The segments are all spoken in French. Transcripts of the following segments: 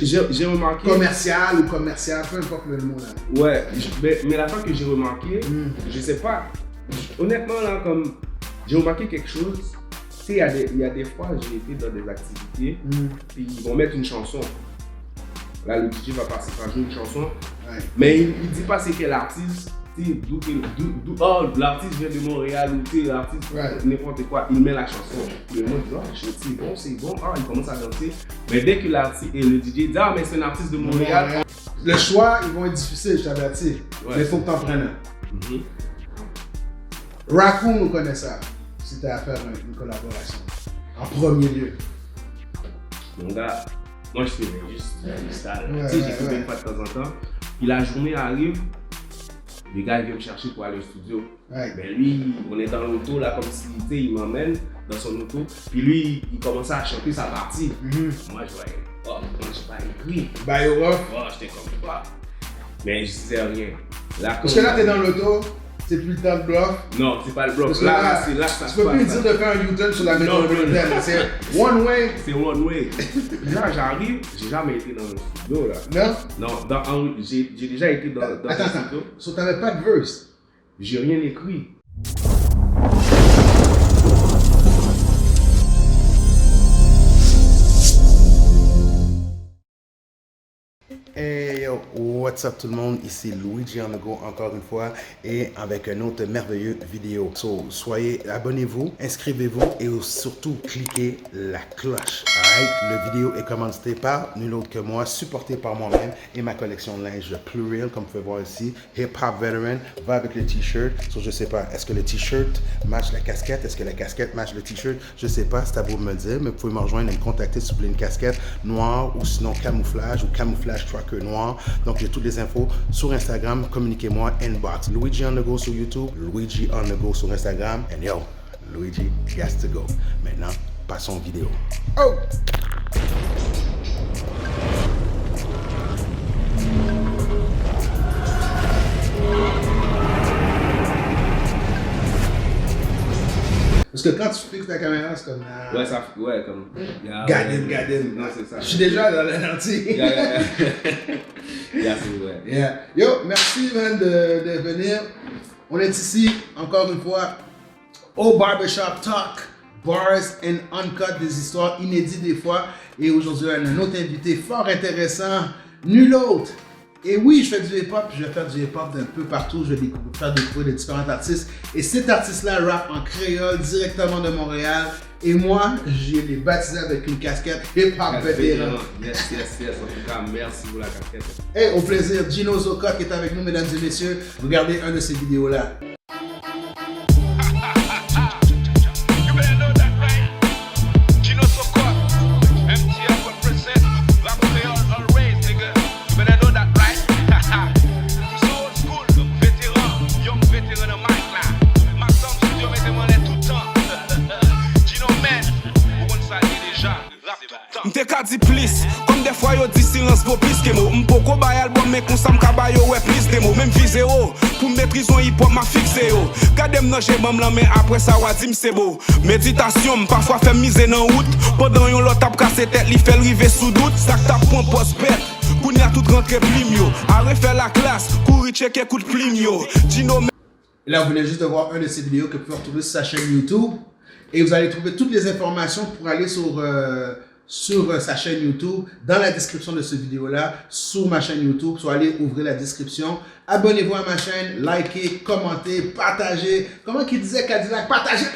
J'ai remarqué. Commercial ou commercial, peu importe le mot là. Ouais, mais la fois que j'ai remarqué, je sais pas. Honnêtement, là, comme j'ai remarqué quelque chose, tu sais, il y a des fois, j'ai été dans des activités, puis ils vont mettre une chanson. Là, le DJ va jouer une chanson, mais il dit pas c'est quel artiste. L'artiste vient de Montréal ou l'artiste n'importe quoi, il met la chanson. Le monde dit c'est bon, il commence à danser. Mais dès que l'artiste et le DJ dit mais c'est un artiste de Montréal. Le choix, ils vont être difficiles, je t'avertis. Mais il faut que tu en prennes un. Raccoon, on connaît ça. Si tu as à faire une collaboration. En premier lieu. Mon gars, moi je fais juste freestyle. Tu sais, j'écoute une fois de temps en temps. Puis la journée arrive. Le gars il vient me chercher pour aller au studio. Mais lui, on est dans l'auto là comme si il m'emmène dans son auto. Puis lui, il commençait à chanter sa partie. Moi je voyais, moi j'ai pas écrit. J'étais comme pas. Mais je disais rien. Là, parce que là t'es dans l'auto, c'est plus le temps de bluff. Non, c'est pas le bluff. Là, c'est là que ça se passe. Tu peux plus dire de faire un U-turn sur la métropolitaine. C'est one way. C'est one way. Là, j'arrive, j'ai jamais été dans le studio là. Non? Non, j'ai déjà été dans le studio. So t'avais pas de verse? J'ai rien écrit. Hey yo, what's up tout le monde, ici Luigi on the go encore une fois et avec un autre merveilleux vidéo. So, abonnez-vous, inscrivez-vous et surtout cliquez la cloche. Alright, le vidéo est commandité par nul autre que moi, supporté par moi-même et ma collection de linge Pluriel comme vous pouvez voir ici. Hip Hop Veteran va avec le t-shirt. So, je sais pas, est-ce que le t-shirt match la casquette? Est-ce que la casquette match le t-shirt? Je sais pas, c'est à vous de me le dire, mais vous pouvez me rejoindre et me contacter si vous voulez une casquette noire ou sinon camouflage ou camouflage trucker noir. Donc j'ai toutes les infos sur Instagram, communiquez-moi inbox. Luigi on the go sur YouTube, Luigi on the go sur Instagram. And yo, Luigi has to go. Maintenant, passons aux vidéos. Oh! Parce que quand tu fixes ta caméra, c'est comme... comme... Gadin. Non, c'est ça. Je suis déjà dans la lentille. Yo, merci man de venir. On est ici, encore une fois, au Barbershop Talk. Bars and Uncut, des histoires inédites des fois. Et aujourd'hui, on a un autre invité fort intéressant, nul autre. Et oui, je fais du hip-hop, je vais faire du hip-hop d'un peu partout, je vais faire découvrir de différents artistes. Et cet artiste-là rappe en créole, directement de Montréal. Et moi, je l'ai baptisé avec une casquette hip-hop vétéran. Yes. En tout cas, merci pour la casquette. Et au plaisir, Gino Zoka qui est avec nous, mesdames et messieurs. Regardez un de ces vidéos-là. M'te ka di plis, comme des fois yo di silence vaut plus que mots. M'poko bay album mais kon sa m'kaba yo ouais plus de mots. Même visé yo, pour maîtriser hip hop m'a fixé yo. Gade m'nan j'ai mam lan mais après ça wa di m'se beau. Méditation parfois fait miser dans route. Pendant yon lot tap casse tête li fait river sous doute. Sak tap point post bête. Koun ya tout rentre plim yo. A refaire la classe, courir checker coup de plim yo. Gino. Et là, vous venez juste de voir un de ces vidéos que vous pouvez retrouver sur sa chaîne YouTube. Et vous allez trouver toutes les informations pour aller sur sa chaîne YouTube, dans la description de cette vidéo-là, sur ma chaîne YouTube. Soit allez ouvrir la description. Abonnez-vous à ma chaîne, likez, commentez, partagez. Comment qu'il disait Cadillac? Partagez. Ça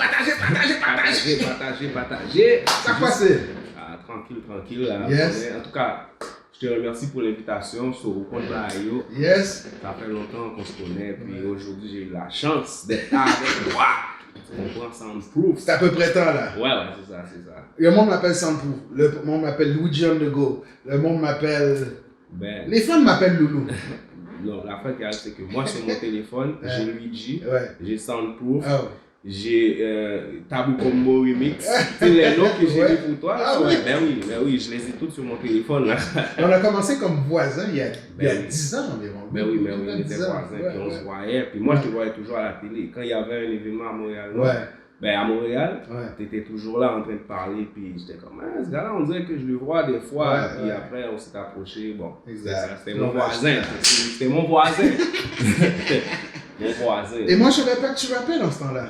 passe. Tranquille. Là. Yes. En tout cas, je te remercie pour l'invitation sur le compte Bayo. Yes. Ça fait longtemps qu'on se connaît, puis aujourd'hui j'ai eu la chance d'être avec toi. On prend Soundproof. C'est à peu près temps là. Ouais, c'est ça. Le monde m'appelle Soundproof. Le monde m'appelle Luigi on the go. Le monde m'appelle... Les fans m'appellent Loulou. Non, la fin c'est que moi sur mon téléphone, j'ai Luigi, j'ai Soundproof, j'ai Tabou Combo Remix. C'est les noms que j'ai mis pour toi. Ben oui, je les ai tous sur mon téléphone là. On a commencé comme voisins il y a 10 ans environ. Ben oui, on était voisins, puis on se voyait. Puis moi je te voyais toujours à la télé. Quand il y avait un événement à Montréal, Ben, à Montréal, t'étais toujours là en train de parler, puis j'étais comme, ah, ce gars-là, on dirait que je le vois des fois, puis après, on s'est approché, bon, c'était mon voisin, c'était mon voisin. Mon voisin. Et moi, je savais pas que tu rappais dans ce temps-là.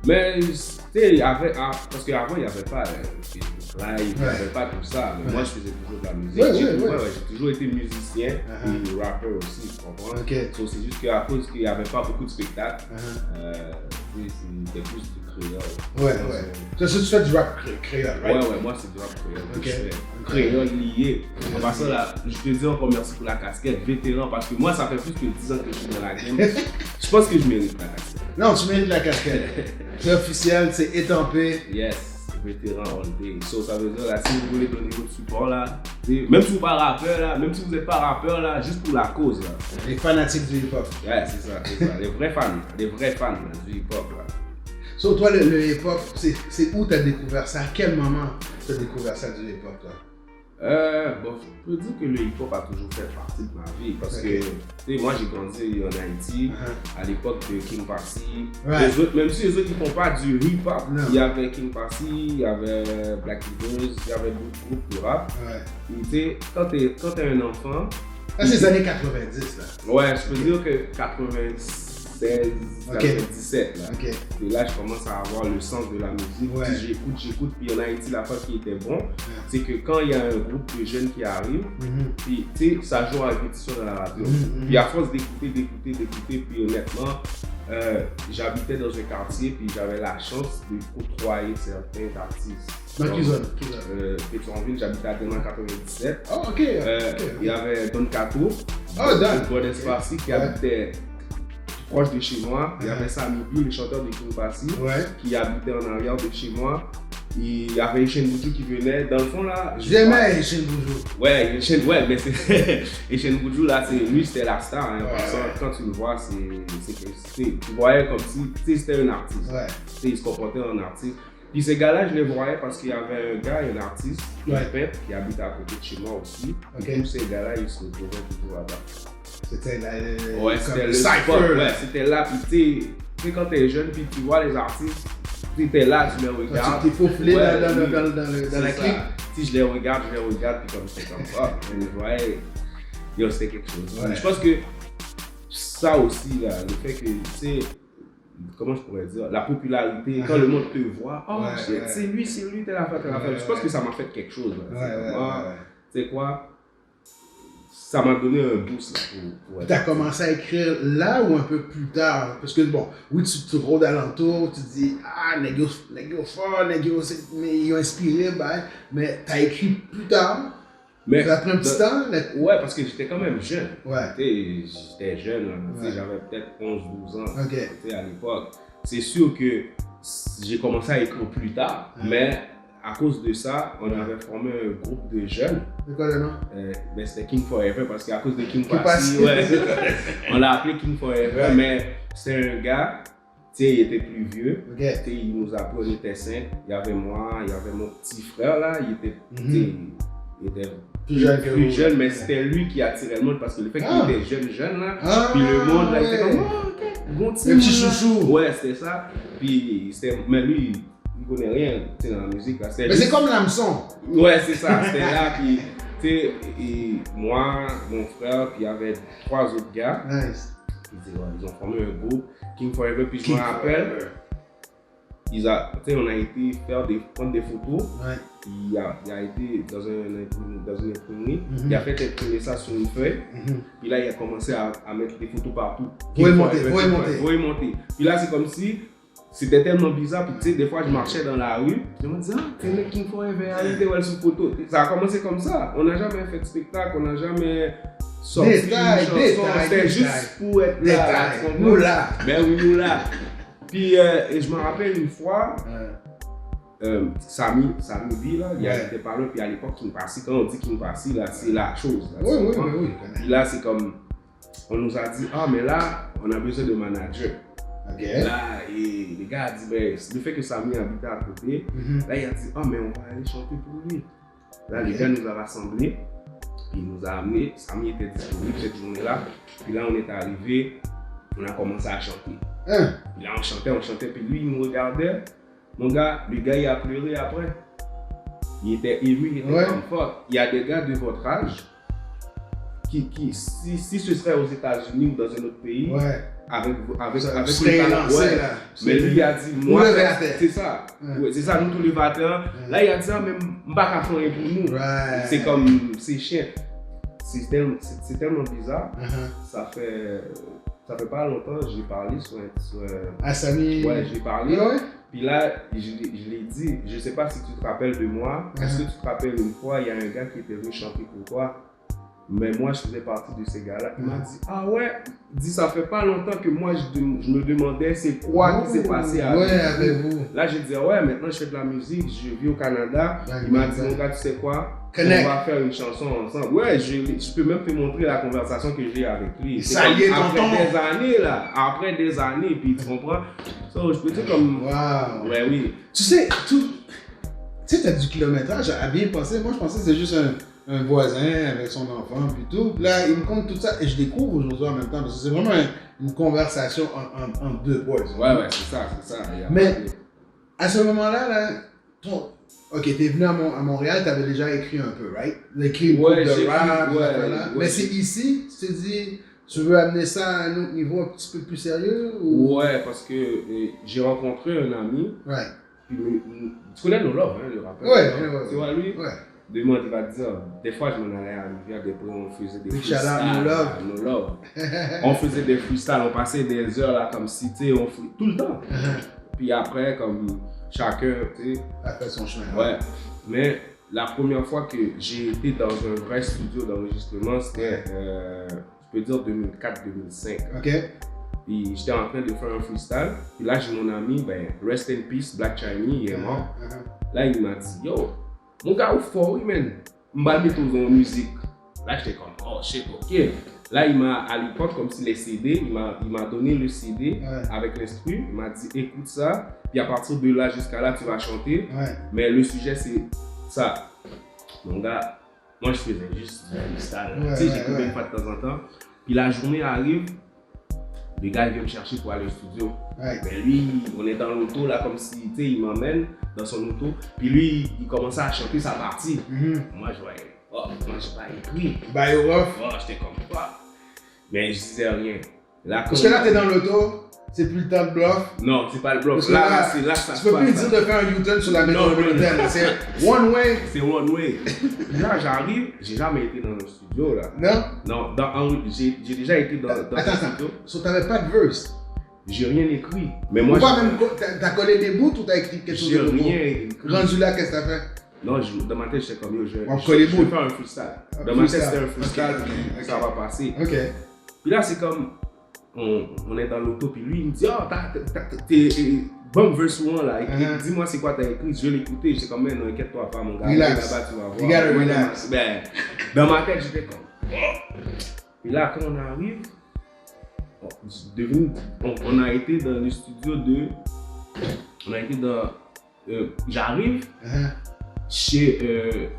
Mais, tu sais, parce qu'avant, il n'y avait pas live, il n'y avait pas tout ça, mais moi, je faisais toujours de la musique. J'ai toujours été musicien et rappeur aussi, tu comprends? So, c'est juste qu'à cause qu'il n'y avait pas beaucoup de spectacles, c'était plus du créole. Ça, tu fais du rap créole, right? Ouais, moi, c'est du rap créole. Créole lié. En passant, là, je te dis encore merci pour la casquette, vétéran, parce que moi, ça fait plus que 10 ans que je suis dans la game. Je pense que je mérite la casquette. Non, tu mérites la casquette. C'est officiel, c'est étampé. Yes, vétéran all day. So, ça veut dire, là, si vous voulez donner votre support, là, même si vous n'êtes pas rappeur, là, même si vous n'êtes pas rappeur, là, juste pour la cause, là. Les fanatiques du hip-hop. Ouais, c'est ça. Les vrais fans là, du hip-hop, là. So, toi, le hip-hop, c'est où tu as découvert ça? À quel moment tu as découvert ça du hip-hop, là? Bon, je peux dire que le hip-hop a toujours fait partie de ma vie parce que, tu sais, moi j'ai grandi en Haïti à l'époque de King Passy. Les autres, même si les autres ils font pas du hip-hop, il y avait King Passy, il y avait Black Leaders, il y avait d'autres groupes de rap. Et tu sais, quand t'es un enfant... c'est les années 90 là. Ouais, je peux dire que 96, 97 là. Et là, je commence à avoir le sens de la musique. J'écoute, puis en Haïti, la fois qui était bon, c'est que quand il y a un groupe de jeunes qui arrive, puis tu sais, ça joue à répétition dans la radio. Puis à force d'écouter, puis honnêtement, j'habitais dans un quartier, puis j'avais la chance de côtoyer certains artistes. Dans quelle zone? Pétionville, j'habitais à Denan 97. Oh, ok. Il y avait Don Cato, Don Esparci, qui habitait proche de chez moi. Il y avait Sami Biou, le chanteur de King Passy, qui habitait en arrière de chez moi. Il y avait Etienne Boudjou qui venait. Dans le fond là. J'aimais Etienne Boudjou. Ouais, mais c'est. Etienne Boudjou là, lui c'était la star. Hein, parce que quand tu le vois, tu voyais comme si c'était un artiste. Il se comportait en artiste. Puis ces gars-là, je les voyais parce qu'il y avait un gars, un artiste, un peintre, qui habite à côté de chez moi aussi. Et tous ces gars-là, ils se retrouvaient toujours là-bas. C'était c'était le spot, c'était là. Puis tu sais, quand t'es jeune, puis tu vois les artistes, tu es là, tu les regardes. Tu t'es faufilé dans la clique. Si je les regarde, puis comme c'est comme ça. Je voyais, c'était quelque chose. Je pense que ça aussi, là, le fait que, tu sais, comment je pourrais dire, la popularité, quand le monde te voit, c'est lui, t'es la fête. Je pense que ça m'a fait quelque chose. Tu sais quoi? Ça m'a donné un boost là, pour tu as commencé à écrire là ou un peu plus tard? Parce que bon, oui, tu rôdes alentour, tu te dis, ah, négo fort, mais ils ont inspiré, mais tu as écrit plus tard? Mais ça a pris un petit temps? Ouais, parce que j'étais quand même jeune. J'étais jeune, là, j'avais peut-être 11-12 ans à l'époque. C'est sûr que j'ai commencé à écrire plus tard, mais à cause de ça, on avait formé un groupe de jeunes. C'est quoi le nom? C'était King Forever parce qu'à cause de King Passy, on l'a appelé King Forever, mais c'était un gars, il était plus vieux, il nous a appris, on était 5, il y avait moi, il y avait mon petit frère là, il était plus jeune, mais c'était lui qui attirait le monde parce que le fait qu'il était jeune là, puis le monde là, il était comme, bon petit chouchou. Ouais, c'était ça, puis mais lui, il connaît rien dans la musique là. Mais c'est comme l'hameçon. Ouais, c'est ça, c'était là, puis et moi, mon frère, puis il y avait 3 autres gars. Ils ont formé un groupe, King Forever, puis je me rappelle, on a été prendre des photos. Il a été dans une imprimerie, il a fait imprimer ça sur une feuille, puis là il a commencé à mettre des photos partout. Faut y monter. Puis là c'est comme si c'était tellement bizarre, puis tu sais, des fois je marchais dans la rue, je me disais, c'est le King Forever, allez voir sur photo. Ça a commencé comme ça, on n'a jamais fait de spectacle, on n'a jamais sorti une chanson, c'était juste pour être là. Nous là. Ben oui, nous là. Puis et je me rappelle une fois, Sami B là, il était par là, puis à l'époque King Passy, quand on dit King Passy là, c'est la chose. Là, oui. Puis là c'est comme, on nous a dit, mais là, on a besoin de manager. Là, et les gars ont dit, le fait que Sami habitait à côté, là il a dit, mais on va aller chanter pour lui. Là les gars nous ont rassemblés, puis il nous a amenés, Sami était disponible cette journée-là, puis là on est arrivé, on a commencé à chanter. Puis là, on chantait, puis lui, il me regardait. Mon gars, le gars, il a pleuré après. Il était ému, il était comme fort. Il y a des gars de votre âge qui si ce serait aux États-Unis ou dans un autre pays, avec mais lui, il a dit, moi, c'est ça. Ouais, c'est ça, nous tous les vatins. Là, il a dit, mais je ne vais pas faire pour nous. C'est comme, c'est chiant. C'est tellement bizarre. Ça fait pas longtemps, j'ai parlé sur Asami. Ouais, j'ai parlé. Puis là, je l'ai dit, je sais pas si tu te rappelles de moi. Est-ce que tu te rappelles une fois, il y a un gars qui était venu chanter pour toi? Mais moi, je faisais partie de ces gars-là. Il m'a dit, ah ouais, ça fait pas longtemps que moi, je me demandais c'est quoi qui s'est passé avec vous. Là, j'ai dit, ouais, maintenant je fais de la musique, je vis au Canada. Il m'a dit, mon gars, tu sais quoi? On va faire une chanson ensemble. Ouais, je peux même te montrer la conversation que j'ai avec lui. Ça y est, après des années, puis tu comprends? So, je peux dire comme... Wow. Ouais, oui. Tu sais, tu as du kilométrage à bien penser. Moi, je pensais que c'était juste un voisin avec son enfant, puis tout. Puis là, il me compte tout ça et je découvre aujourd'hui en même temps, parce que c'est vraiment une conversation en deux boys. Ouais, c'est ça. Mais à ce moment-là, ok, t'es venu à Montréal, t'avais déjà écrit un peu, right? Écrit une couple de rap, mais c'est ici, tu te dis, tu veux amener ça à un autre niveau un petit peu plus sérieux? Ou... Ouais, parce que j'ai rencontré un ami. Ouais. Puis, tu connais No Love, hein, le rappeur? Ouais. Tu vois, lui? Ouais. Demain, il va te dire, des fois, je m'en allais à Rivière des Prés, on faisait des freestyles. No Love. On faisait des freestyles, on passait des heures là, comme si, tu sais, tout le temps. Puis après, comme chacun, tu sais. A fait son chemin. Ouais. Mais la première fois que j'ai été dans un vrai studio d'enregistrement, c'était, je peux dire, 2004-2005. Ok. Puis j'étais en train de faire un freestyle. Puis là, j'ai mon ami, Rest in Peace, Black Chinese, il est mort. Là, il m'a dit, yo, mon gars, où fort, oui, man. Je vais mettre en musique. Là, j'étais comme, oh shit, ok. Là, il m'a, à l'époque, comme si les CD, il m'a donné le CD avec l'instru. Il m'a dit, écoute ça. Puis à partir de là jusqu'à là, tu vas chanter. Mais le sujet, c'est ça. Mon gars, moi, je faisais juste du freestyle. Tu sais, j'écoutais une fois de temps en temps. Puis la journée arrive. Le gars il vient me chercher pour aller au studio. Mais lui, on est dans l'auto là comme si, tu sais, il m'emmène dans son auto. Puis lui, il commençait à chanter sa partie. Moi, je voyais, moi j'ai pas écrit. J'étais comme, quoi? Mais je disais rien. Là, parce que là, t'es dans l'auto, c'est plus le temps de bluff. Non, c'est pas le bluff. Là, ça se passe. Tu peux plus dire de faire un U-turn sur la métropolitaine. C'est one way. C'est one way. Là, j'arrive, j'ai jamais été dans le studio là. Non? Non, j'ai déjà été dans le studio. So, t'avais pas de verse? J'ai rien écrit. Mais moi, t'as collé des bouts ou t'as écrit quelque chose de nouveau? J'ai rien écrit. Rendu là, qu'est-ce que t'as fait? Non, dans ma tête, j'étais comme, je vais faire un freestyle. Dans ma tête, c'était un freestyle, puis ça va passer. Ok. Puis là, c'est comme, on est dans l'auto, puis lui, il me dit, oh, t'es bon verse 1 là, dis-moi c'est quoi t'as écrit, je vais l'écouter. J'étais comme, non, inquiète-toi pas, mon gars. Relax. Là-bas, tu vas voir. You gotta relax. Dans ma tête, j'étais comme, puis là, quand on arrive, on a été dans le studio j'arrive chez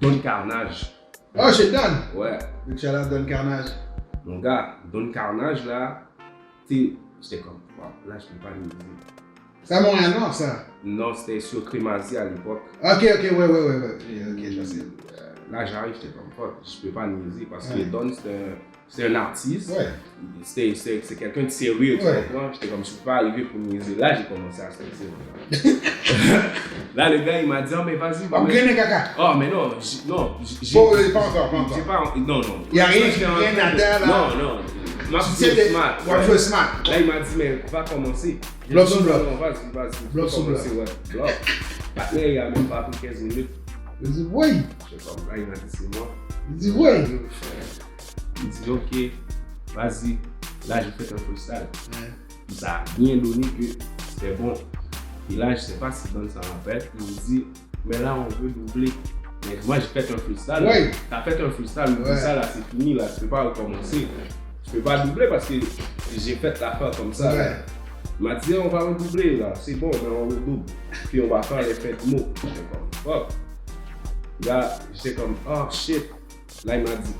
Don Carnage. Oh, chez Don? Ouais. Big shout out Don Carnage. Mon gars, Don Carnage là, tu sais, j'étais comme, wow, là je peux pas le dire. C'est à Montréal-Nord ça? Non, c'était sur Crémazie à l'époque. Ok, ouais. Ok, je sais. Là j'arrive, j'étais comme, fuck, je peux pas niaiser parce que Don c'est un artiste. Ouais. C'est quelqu'un de sérieux, tu comprends? J'étais comme, je peux pas arriver pour niaiser. Là j'ai commencé à stresser. Là le gars il m'a dit, oh mais vas-y. On graine caca. Oh mais non, Bon, pas encore. Non. Il n'y a rien à terre là. Non. Ma tu sais, smart. Ouais, je suis smart. Là il m'a dit, mais on va commencer. Bloc sur bloc. Vas-y. Bloc sur bloc. Bloc. Là il a même pas pris 15 minutes. Il dit, oui. Là il m'a dit, c'est moi. Il dit, oui. Il dit, ok, vas-y. Là j'ai fait un freestyle. Ça a bien donné que c'était bon. Et là, je sais pas si Don s'en rappelle, il me dit, mais là, on veut doubler. Mais moi, j'ai fait un freestyle. Ouais. T'as fait un freestyle, le freestyle, là, c'est fini, là, tu peux pas recommencer. Je peux pas doubler parce que j'ai fait l'affaire comme ça. Ouais. Il m'a dit, on va redoubler, là, c'est bon, mais on redouble. Puis on va faire l'effet de mots. J'étais comme, fuck. Là, j'étais comme, oh shit. Là, il m'a dit,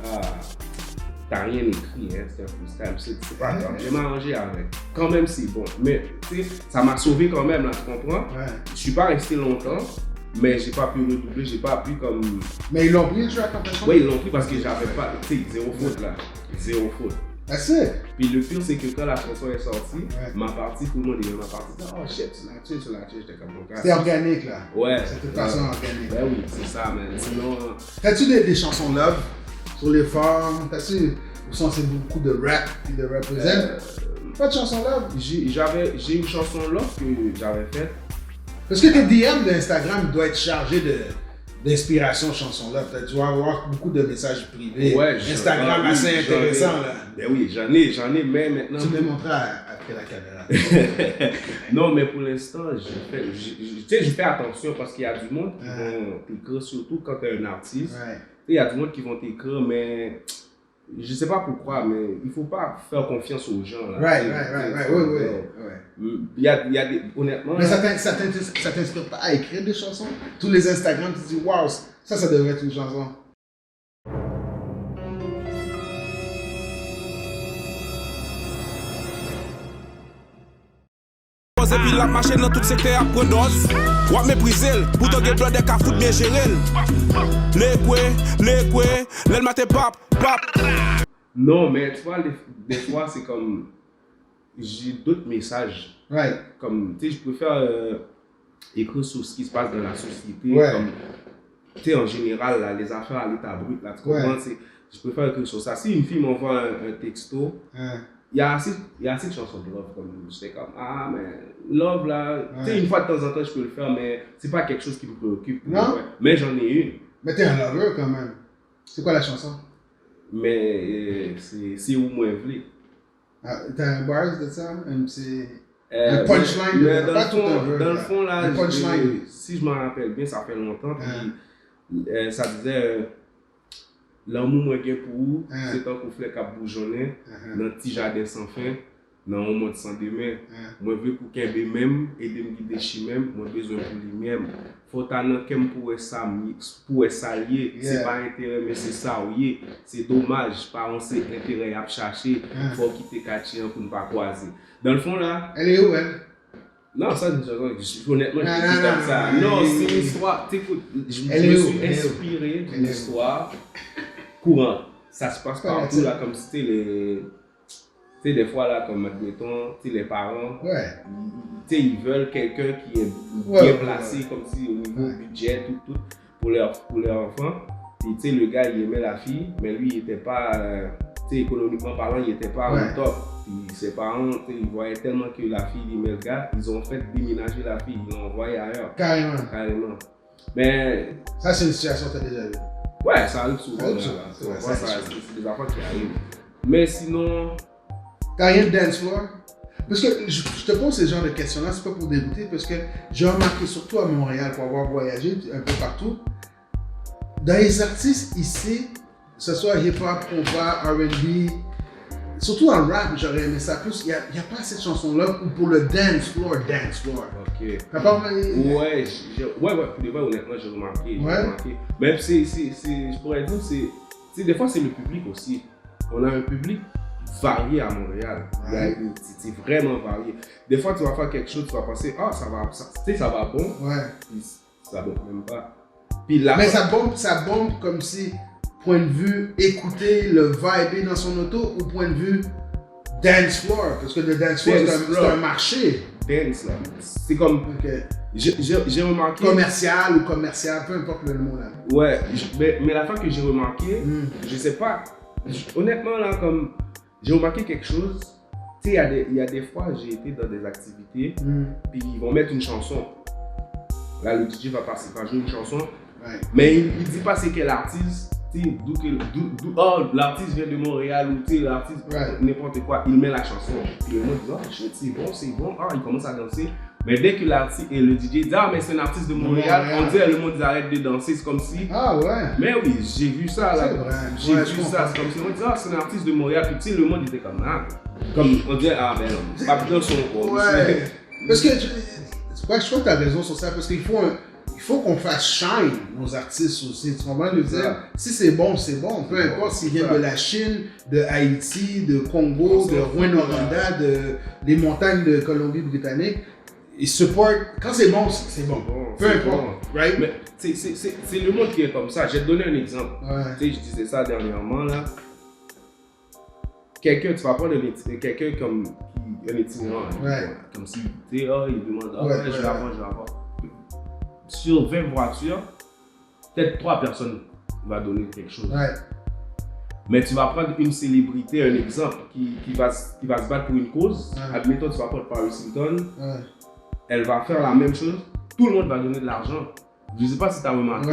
t'as rien écrit, hein, c'était un freestyle, c'est pas grave. J'ai m'arrangé avec. Quand même, c'est bon. Mais tu sais, ça m'a sauvé quand même, là, tu comprends? Je suis pas resté longtemps, mais j'ai pas pu redoubler, j'ai pas pu comme. Mais ils l'ont pris le track en fait? Oui, ils l'ont pris parce que j'avais pas, tu sais, zéro faute là. Zéro faute. That's it. Puis le pire, c'est que quand la chanson est sortie, ma partie, tout le monde est ma partie. Oh shit, tu l'as tué, j'étais comme mon gars. C'était organique là. Ouais. C'était de façon organique. Ben oui, c'est ça, man. Sinon. T'as-tu des chansons love sur les femmes? T'as-tu. Au sens, c'est beaucoup de rap et de represent. Pas de chanson love? J'ai une chanson là que j'avais faite. Parce que tes DM d'Instagram doivent être chargés d'inspiration chanson love. Tu vas avoir beaucoup de messages privés. Ouais, Instagram assez intéressant là. Ben oui, j'en ai, mais maintenant. Tu me montreras après la caméra. Non, mais pour l'instant, je fais attention parce qu'il y a du monde qui vont t'écrire, surtout quand tu es un artiste. Il y a du monde qui vont t'écrire, mais. Je sais pas pourquoi, mais il faut pas faire confiance aux gens. Là. Oui. Il y a des. Honnêtement. Mais ça t'inspire pas à écrire des chansons? Tous les Instagram, tu te dis, waouh, ça devrait être une chanson. Et puis la machine dans tout secteur à prendre dose. Ou mépriser, pour te gagner des cas foot bien gérer. Les quoi, le matin pap. Non, mais tu vois, des fois c'est comme. J'ai d'autres messages. Comme, tu sais, je préfère écrire sur ce qui se passe dans la société. Comme, tu sais, en général, là, les affaires à l'état brut, là, tu comprends? Je préfère écrire sur ça. Si une fille m'envoie un texto, il y a assez de chansons de love, comme j'étais comme, ah, mais love là, tu sais, une fois de temps en temps, je peux le faire, mais c'est pas quelque chose qui me préoccupe. Non? Mais j'en ai une. Mais t'es un lover quand même. C'est quoi la chanson? Mais c'est où moi je voulais. T'as un bars de ça? Un punchline? Dans le fond, là, si je me rappelle bien, ça fait longtemps, puis ça disait. L'amour moi gain pour vous, c'est tant qu'on fait qu'à bourgeonner dans un petit jardin sans fin, dans un monde sans demain. Moi veux pour qu'un bé même et de me guider chez même, moi besoin pour lui-même. Faut talent qu'aime pour s'allier, c'est pas intérêt mais c'est ça oui, c'est dommage, pas on sait intérêt à chercher, faut quitter quartier pour ne pas croiser. Dans le fond là, elle est où elle? Non, ça, honnêtement, je dis comme ça. Non, c'est une histoire. Je me suis inspiré d'une histoire courante. Ça se passe partout, là, comme si les. Tu sais, des fois, là, comme admettons, les parents, ils veulent quelqu'un qui est bien placé, comme si au niveau budget, tout, pour leur enfant. Et tu sais, le gars, il aimait la fille, mais lui, il n'était pas. Économiquement parlant, il n'était pas au top. Puis ses parents, ils voyaient tellement que la fille aimait le gars, ils ont fait déménager la fille, ils l'ont envoyée ailleurs. Carrément. Mais. Ça, c'est une situation que tu as déjà vue. Ouais, ça arrive souvent. C'est des affaires qui arrivent. Mais sinon. T'as rien de dance floor? Parce que je te pose ce genre de questions-là, c'est pas pour débuter, parce que j'ai remarqué, surtout à Montréal, pour avoir voyagé un peu partout, dans les artistes ici, que ce soit hip-hop, compas, R&B, surtout en rap, j'aurais aimé ça plus. Il n'y a pas cette chanson-là pour le dance floor. Ok. T'as pas remarqué? Ouais, pour de vrai, honnêtement, j'ai remarqué. Même si, je pourrais dire, des fois, c'est le public aussi. On a un public varié à Montréal. C'est vraiment varié. Des fois, tu vas faire quelque chose, tu vas penser, ah, ça va bon. Puis, ça bombe même pas. Puis là, mais ça bombe comme si, point de vue écouter le vibe dans son auto ou point de vue dance floor, parce que le dance floor c'est un marché. Dance là, c'est comme j'ai remarqué commercial, peu importe le mot là. Ouais, mais la fois que j'ai remarqué, je sais pas, honnêtement là comme j'ai remarqué quelque chose. Tu sais, il y a des fois j'ai été dans des activités, puis ils vont mettre une chanson. Là le DJ va jouer une chanson, mais il dit pas c'est quel artiste. L'artiste vient de Montréal ou l'artiste n'importe quoi, il met la chanson. Puis le monde dit, oh shit, c'est bon, il commence à danser. Mais dès que l'artiste et le DJ dit, ah mais c'est un artiste de Montréal, on dit le monde arrête de danser, c'est comme si. Ah ouais. Mais oui, j'ai vu ça là. J'ai vu ça, c'est comme si on dit, c'est un artiste de Montréal, puis le monde était comme, comme on dit, ah ben non, pas dans son corps. Ouais. Parce que je crois que tu as raison sur ça, parce qu'il faut faut qu'on fasse shine nos artistes aussi. Tu comprends? Je veux dire, si c'est bon, c'est bon. Peu importe s'ils viennent de la Chine, de Haïti, de Congo, de Rwanda, des montagnes de Colombie-Britannique. Ils supportent. Quand c'est bon, c'est bon. Peu importe. Right? Mais c'est le monde qui est comme ça. Je vais te donner un exemple. Tu sais, je disais ça dernièrement là. Quelqu'un, tu vas prendre quelqu'un comme un itinérant. Comme si, tu sais, il demande, je vais avoir. Sur 20 voitures, peut-être 3 personnes vont donner quelque chose. Mais tu vas prendre une célébrité, un exemple, qui va se battre pour une cause. Admettons, tu vas prendre Paris Hilton. Elle va faire la même chose. Tout le monde va donner de l'argent. Je ne sais pas si tu as remarqué.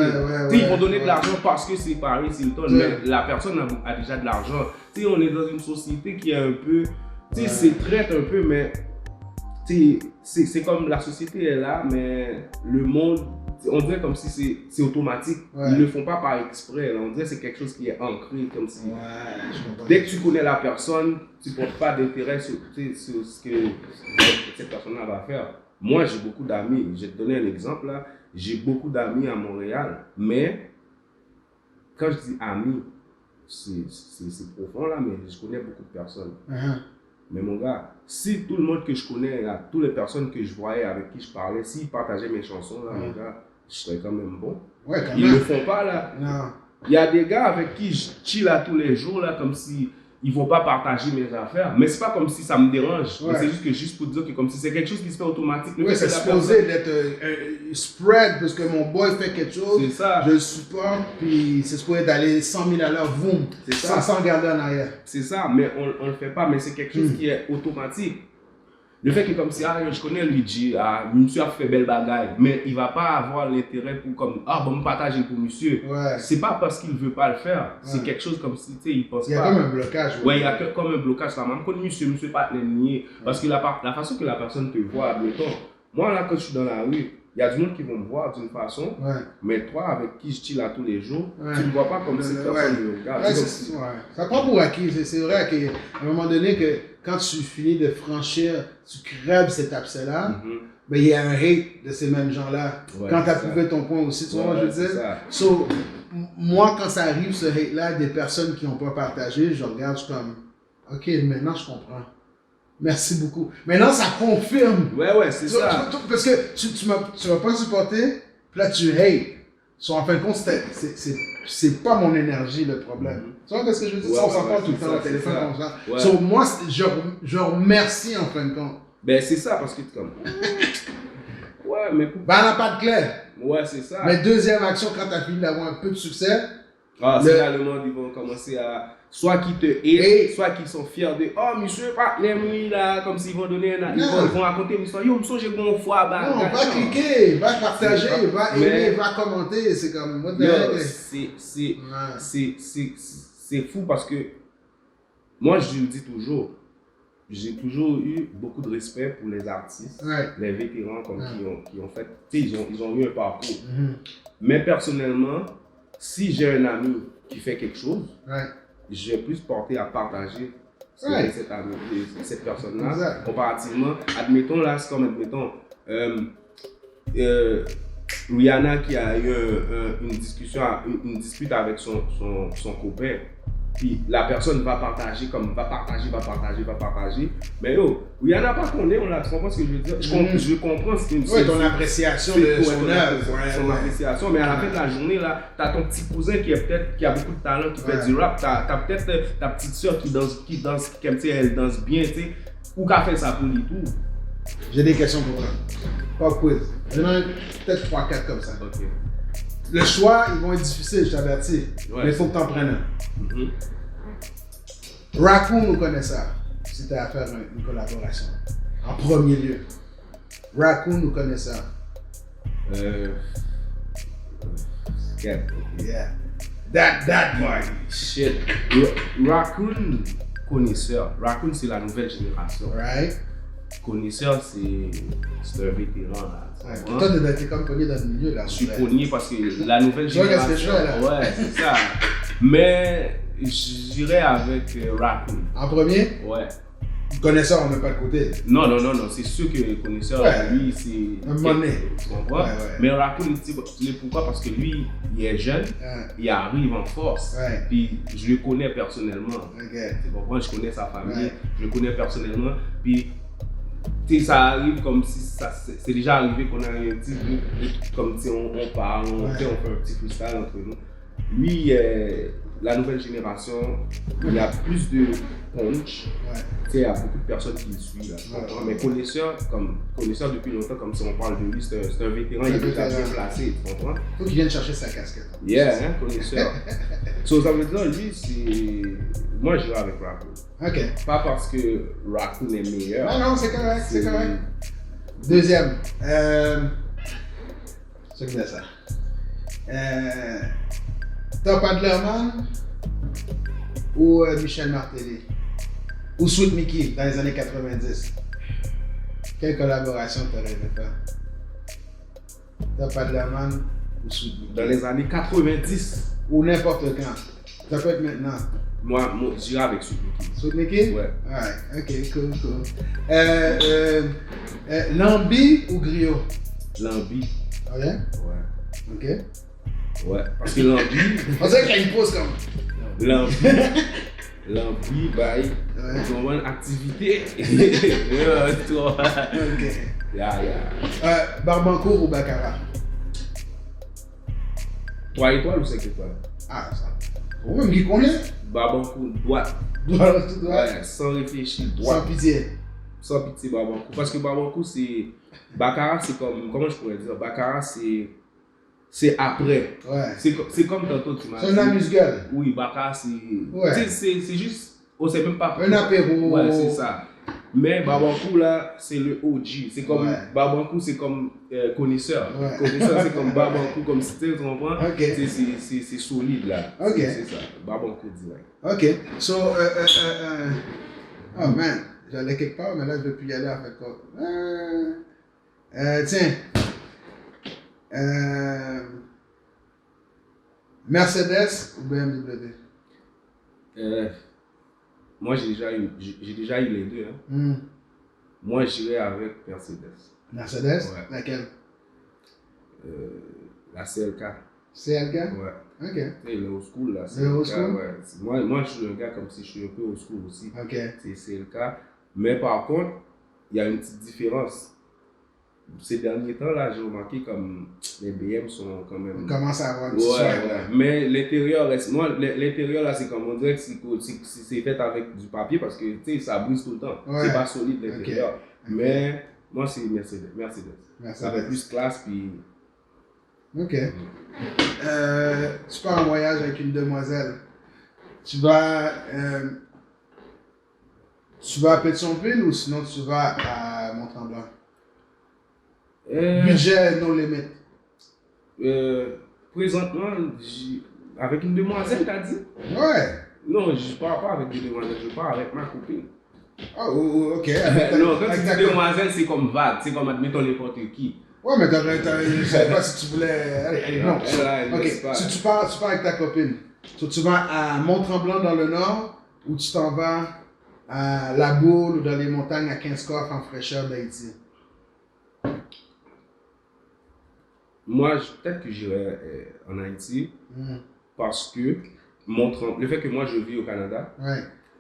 Ils vont donner de l'argent parce que c'est Paris Hilton, mais la personne a déjà de l'argent. On est dans une société qui est un peu. C'est traite un peu, mais c'est comme la société est là, mais le monde, on dirait comme si c'est automatique. Ils ne le font pas par exprès. Là. On dirait que c'est quelque chose qui est ancré, comme si. Dès que tu connais la personne, tu ne portes pas d'intérêt sur ce que cette personne-là va faire. Moi, j'ai beaucoup d'amis. Je vais te donner un exemple là. J'ai beaucoup d'amis à Montréal, mais quand je dis amis, c'est profond là, mais je connais beaucoup de personnes. Mais mon gars, si tout le monde que je connais, là, toutes les personnes que je voyais, avec qui je parlais, s'ils partageaient mes chansons là, mon gars, je serais quand même bon. Ils ne le font pas là. Il y a des gars avec qui je chill là tous les jours là, comme si ils vont pas partager mes affaires. Mais c'est pas comme si ça me dérange. C'est juste pour dire que comme si c'est quelque chose qui se fait automatique. C'est supposé d'être un spread parce que mon boy fait quelque chose, je le supporte, puis c'est supposé d'aller 100 000 à l'heure, boum, sans regarder en arrière. C'est ça, mais on le fait pas, mais c'est quelque chose qui est automatique. Le fait que comme si, je connais Luigi, monsieur a fait belle bagaille, mais il va pas avoir l'intérêt pour comme, me partager pour monsieur. C'est pas parce qu'il veut pas le faire, c'est quelque chose comme si, tu sais, il pense pas. Il y a comme un blocage. Il y a comme un blocage là. Même quand monsieur pas nier, parce que la façon que la personne te voit, admettons, moi là quand je suis dans la rue, il y a du monde qui vont me voir d'une façon, mais toi avec qui je chill là tous les jours, tu ne me vois pas comme cette personne me regarde. Ça prend pour acquis, c'est vrai qu'à un moment donné que quand tu finis de franchir, tu crèves cet abcès-là, il y a un hate de ces mêmes gens-là. Quand tu as prouvé ton point aussi, tu vois ce que je veux dire? So, moi, quand ça arrive, ce hate-là, des personnes qui n'ont pas partagé, je regarde, je suis comme, ok, maintenant je comprends. Merci beaucoup. Maintenant, ça confirme. C'est ça. Parce que tu m'as pas supporté, puis là, tu hate. En fin de compte, c'est pas mon énergie le problème. Tu vois ce que je veux dire? On s'en parle tout le temps au téléphone comme ça. So, moi, je remercie en fin de compte. Ben, c'est ça, parce que tu comme. Mais. Ben, on n'a pas de clair. C'est ça. Mais deuxième action, quand tu as fini d'avoir un peu de succès. C'est là le monde, ils vont commencer à. Soit qu'ils te haïssent, soit qu'ils sont fiers de monsieur, l'aime là, comme s'ils vont donner ils vont raconter une histoire. Yo, monsieur, j'ai bon foi. Non, va cliquer, va partager, va aimer, va commenter. C'est comme. C'est fou parce que moi, je le dis toujours, j'ai toujours eu beaucoup de respect pour les artistes, les vétérans comme qui ont fait. Ils ont eu un parcours. Mais personnellement, si j'ai un ami qui fait quelque chose, je vais plus porter à partager cette personne-là, comparativement. Admettons là, c'est comme Rihanna qui a eu une dispute avec son copain. Puis la personne va partager, va partager. Mais Rihanna pas condamné, tu comprends ce que je veux dire? Je comprends ce que tu ton appréciation de son œuvre. Son appréciation, mais à la fin de la journée, là, t'as ton petit cousin qui a beaucoup de talent, qui fait du rap. T'as peut-être ta petite soeur qui danse, elle danse bien, tu sais. Ou qui a fait ça pour lui tout. J'ai des questions pour toi. Pas quiz. J'en ai peut-être 3-4 comme ça. Ok. Le choix, ils vont être difficiles, je t'avertis. Mais il faut que tu en prennes un. Raccoon ou Connaisseur, si tu as à faire une collaboration. En premier lieu. Raccoon ou Connaisseur? Yeah. That boy. Shit. Raccoon, Connaisseur. Raccoon, c'est la nouvelle génération. Right. Connaisseur, c'est un vétéran là. Toi, t'es comme pogné dans le milieu là. Je suis pogné parce que la nouvelle génération. C'est ça. Mais j'irais avec Raccoon. En premier? Ouais. Connaisseur, on met pas de côté. Non, c'est sûr que le connaisseur, lui, c'est. Un monnaie. Tu comprends? Mais Raccoon, pourquoi? Parce que lui, il est jeune, il arrive en force. Puis je le connais personnellement. Tu comprends? Je connais sa famille, je le connais personnellement. Puis ça arrive comme si c'est déjà arrivé qu'on a un petit groupe, comme si on parle, on fait un petit freestyle entre nous. Lui, la nouvelle génération, il y a plus de punch. Il y a beaucoup de personnes qui le suivent. Mais connaisseur depuis longtemps, comme si on parle de lui, c'est un vétéran, il est déjà bien placé. Tu comprends? Faut qu'il vienne chercher sa casquette. Connaisseur. So, ça veut dire, lui, c'est. Moi, je vais avec Raccoon. Pas parce que Raccoon est meilleur. Non, c'est correct, c'est correct. Deuxième. C'est que ça. Top Adlerman ou Michel Martelly ou Sweet Mickey dans les années 90. Quelle collaboration tu aurais aimé faire? Top Adlerman ou Sweet Mickey? Dans les années 90. Ou n'importe quand. Ça peut être maintenant. Moi j'irai avec Sweet Mickey. Sweet Mickey? Ouais. Ok, cool. Lambi ou Griot? Lambi. Ah ouais? Ouais. Ok. Ouais, parce que Lambi. On dirait qu'il y a une pause comme. Lambi, bye. Ils ont une activité. Ok. Barbancourt ou Baccarat? 3 étoiles ou 5 étoiles? Ah, ça. Au même qui connaît? Barbancourt, droite. Ouais, sans réfléchir, droite. Sans pitié. Sans pitié, Barbancourt. Parce que Barbancourt, c'est. Baccarat, c'est comme. Comment je pourrais dire? Baccarat, c'est après. C'est comme tantôt tu m'as dit. C'est un amuse-gueule. Oui, Baccarat, c'est. C'est juste. On sait même pas. Un apéro. Ouais, c'est ça. Mais Barbancourt, là, c'est le OG. C'est comme. Barbancourt, c'est comme connaisseur. Connaisseur, c'est comme Barbancourt, comme style, tu comprends? C'est solide, là. C'est ça. Barbancourt direct. Ok. So, oh man, j'allais quelque part, mais là, je ne vais plus y aller en fait. Tiens. Mercedes ou BMW? Moi, j'ai déjà eu les deux. Moi, j'irais avec Mercedes. Mercedes? Ouais. Laquelle? La CLK. CLK? Ouais. Ok. C'est le old school, là. Le old school? Ouais. Moi, je suis un gars comme si je suis un peu old school aussi. Ok. C'est CLK. Mais par contre, il y a une petite différence. Ces derniers temps, là, j'ai remarqué comme les BM sont quand même. On commence à avoir une petite soirée. Mais l'intérieur, l'intérieur, là, c'est comme on dirait que c'est fait avec du papier parce que, tu sais, ça brise tout le temps. C'est pas solide l'intérieur. Okay. Mais moi, c'est Mercedes. Ça fait plus classe, puis. Ok. Tu pars en voyage avec une demoiselle. Tu vas à Pétionville ou sinon tu vas à Mont-Tremblant? Budget no limit. Présentement, avec une demoiselle, t'as dit? Ouais. Non, je pars pas avec une demoiselle, je pars avec ma copine. Oh, ok. Non, quand tu dis demoiselle, c'est comme vague, c'est comme admettons n'importe qui. Ouais, mais je savais pas si tu voulais. Allez, non. Ok, tu pars avec ta copine. Tu vas à Mont-Tremblant dans le nord ou tu t'en vas à La Boule ou dans les montagnes à 15 coffres en fraîcheur d'Haïti? Moi, peut-être que j'irai en Haïti parce que le fait que moi je vis au Canada,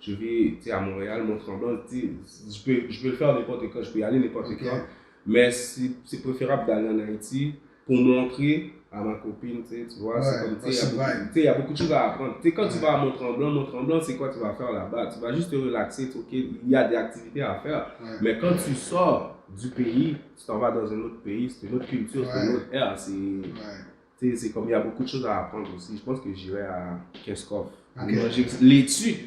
je vis à Montréal, Mont-Tremblant, je peux le faire n'importe quand, je peux y aller n'importe quand, mais c'est préférable d'aller en Haïti pour montrer à ma copine, tu vois, c'est comme, il y a beaucoup de choses à apprendre. Quand tu vas à Mont-Tremblant, c'est quoi tu vas faire là-bas? Tu vas juste te relaxer, il y a des activités à faire, mais quand tu sors du pays, tu t'en vas dans un autre pays, c'est une autre culture, c'est une autre ère, c'est comme il y a beaucoup de choses à apprendre aussi. Je pense que j'irai à Keskov. L'étude.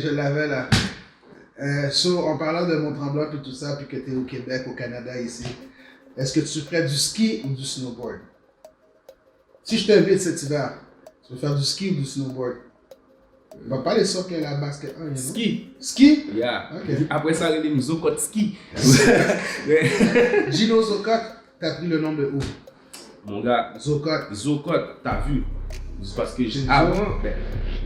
Je l'avais là. En parlant de Mont-Tremblant et tout ça, puis que tu es au Québec, au Canada ici, est-ce que tu ferais du ski ou du snowboard? Si je t'invite cet hiver, tu veux faire du ski ou du snowboard? On va pas les soccer la basket. Ski. Ski? Yeah. Okay. Après ça, il y a des Zokot ski. Gino Zokot, t'as pris le nom de où? Mon gars, Zokot, t'as vu? Parce que avant,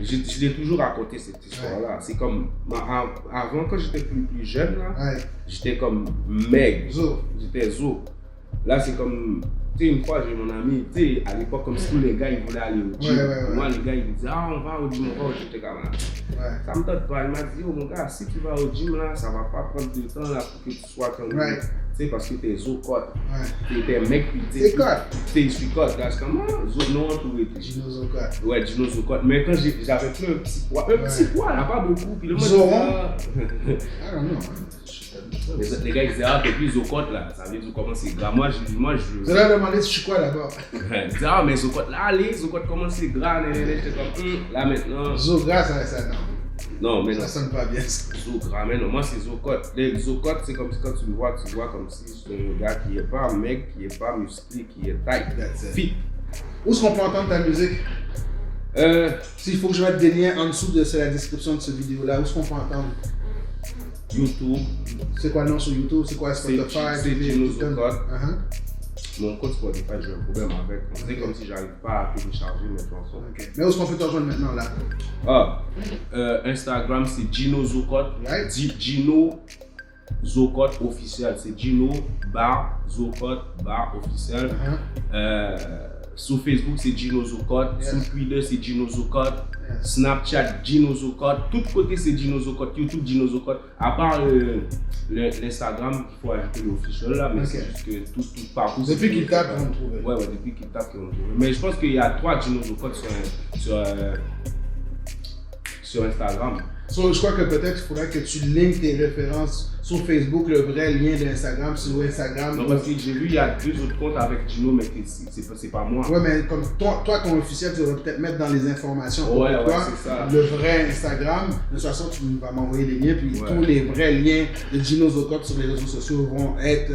je l'ai toujours raconté cette histoire-là. C'est comme, avant, quand j'étais plus jeune, là, j'étais comme maigre. J'étais zo. Là, c'est comme, tu sais, une fois, j'ai mon ami, tu sais, à l'époque, comme si tous les gars, ils voulaient aller au gym. Moi, les gars, ils me disaient, ah, on va au gym, J'étais comme là. Ça me tente pas. Il m'a dit, oh mon gars, si tu vas au gym, là, ça va pas prendre du temps, là, pour que tu sois comme lui. Tu sais, parce que t'es zo-cote. T'es mec, puis tu sais, je suis cote. Là, c'est comme, non, tout était. Gino zo-cote. Ouais, Gino zo-cote. Mais quand j'avais pris un petit poids, là, pas beaucoup. Puis le monde disait, I don't know. Les gars ils disaient, ah, t'es plus zo-cote là, ça veut dire comment c'est gras. Moi, je. Je leur demandé si je suis quoi d'abord. Ils disaient, ah, mais zo-cote là, allez, zo-cote comment c'est gras, j'étais comme, là maintenant. Zo-gras, ça, non. Non, mais non. Ça sonne pas bien. Zo-gras, mais non, moi c'est zo-cote. Les zo-cote, c'est comme si quand tu le vois, comme si c'est un gars qui est pas mec, qui est pas musclé, qui est tight, fit. Où est-ce qu'on peut entendre ta musique? S'il faut que je mette des liens en dessous de la description de cette vidéo-là, où est-ce qu'on peut entendre? YouTube. C'est quoi le nom sur YouTube? C'est quoi Spotify? C'est Gino zo-cote. Mon code Spotify, j'ai un problème avec. On dirait comme si j'arrive pas à télécharger mes chansons. Mais où est-ce qu'on peut te rejoindre maintenant là? Instagram, c'est Gino zo-cote. Gino zo-cote officiel. C'est Gino zo-cote officiel. Sur Facebook, c'est Gino zo-cote. Sur Twitter, c'est Gino zo-cote. Snapchat, Gino zo-cote. Tout côté, c'est Gino zo-cote. YouTube, Gino zo-cote. À part l'Instagram, il faut ajouter l'officiel là, mais c'est juste que tout partout. Depuis qu'il tape, on le trouve. Ouais, depuis qu'il tape, on le trouve. Mais je pense qu'il y a 3 Gino zo-cote sur Instagram. Je crois que peut-être il faudrait que tu linkes tes références sur Facebook, le vrai lien d'Instagram sur Instagram. Non, parce que j'ai vu, il y a 2 autres comptes avec Gino, mais c'est pas moi. Ouais, mais comme toi, ton officiel, tu devrais peut-être mettre dans les informations. Ouais, c'est ça. Le vrai Instagram. De toute façon, tu vas m'envoyer les liens, puis tous les vrais liens de Gino zo-cote sur les réseaux sociaux vont être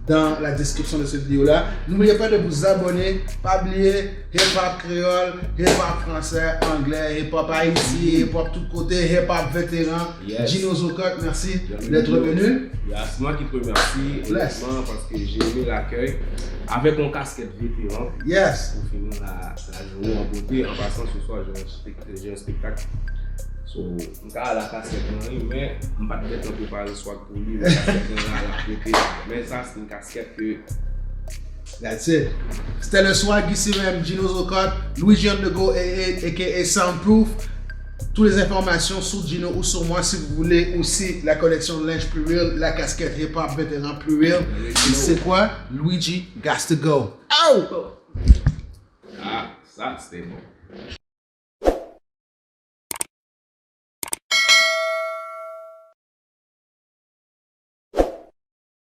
dans la description de cette vidéo-là. N'oubliez pas de vous abonner. Pas oublier hip-hop créole, hip-hop français, anglais, hip-hop haïti, hip-hop tout côté, hip-hop vétéran. Gino zo-cote, merci d'être venu. C'est moi qui te remercie, honnêtement, parce que j'ai aimé l'accueil. Avec mon casquette vétéran. Pour finir la journée en beauté. En passant ce soir, j'ai un spectacle. So, je suis à la casquette, mais je ne vais pas peut-être préparer le soir pour lui, mais ça, c'est une casquette que. That's it. C'était le swag ici même, Gino zo-cote, Luigi on the go, aka Soundproof. Toutes les informations sur Gino ou sur moi si vous voulez aussi la collection de linge plus real, la casquette hip-hop vétéran plus real. Et c'est quoi? Luigi got to go. Oh! Ah, ça, c'était bon.